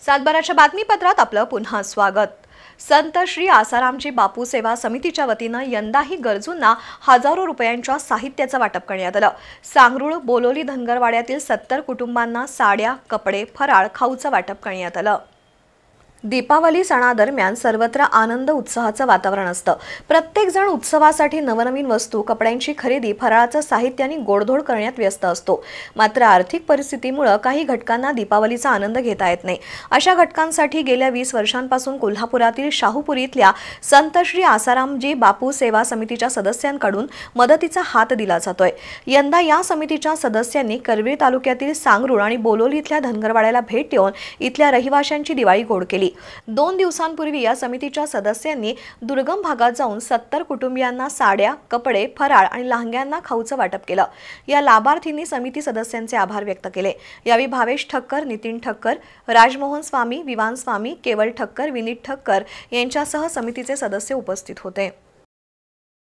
सातबाराच्या बातमीपत्रात आपलं पुन्हा स्वागत। संत श्री आसारामजी बापू सेवा समितीच्या वतीनं यंदाही गरजूंना हजारो रुपयांच्या साहित्याचं वाटप करण्यात आलं। सांगरूळ बोलोली धनगरवाड्यातील 70 कुटुंबांना साड्या, कपडे, फराळ, खाऊचं वाटप करण्यात आलं। दीपावली सणादरम्यान सर्वत्र आनंद उत्साहाचं वातावरण असतं। प्रत्येक जण उत्सवासाठी नवनवीन वस्तू, कपड्यांची खरेदी, फराळाचं साहित्य आणि गोडधोड करण्यात व्यस्त असतो। मात्र आर्थिक परिस्थितीमुळे काही घटकांना दीपावलीचा आनंद घेता येत नाही। अशा घटकांसाठी गेल्या 20 वर्षांपासून कोल्हापुरातील शाहूपुरी इथल्या संत श्री आसारामजी बापू सेवा समितीच्या सदस्यांकडून मदतीचा हात दिला जातोय। यंदा या समितीच्या सदस्यांनी करवीर तालुक्यातील सांगरूळ आणि बोलोली इथल्या धनगरवाड्याला भेट देऊन इथल्या रहिवाशांची दिवाळी गोड केली। 2 दिवसांपूर्वी या समितीच्या सदस्यांनी दुर्गम भागात जाऊन 70 कुटुंबियांना साड्या, कपडे, फराळ आणि लहांग्यांना खाऊचं वाटप केलं। या लाभार्थींनी समिती सदस्यांचे आभार व्यक्त केले। यावेळी भावेश ठक्कर, नितीन ठक्कर, राजमोहन स्वामी, विवान स्वामी, केवल ठक्कर, विनीत ठक्कर यांच्यासह समितीचे सदस्य उपस्थित होते।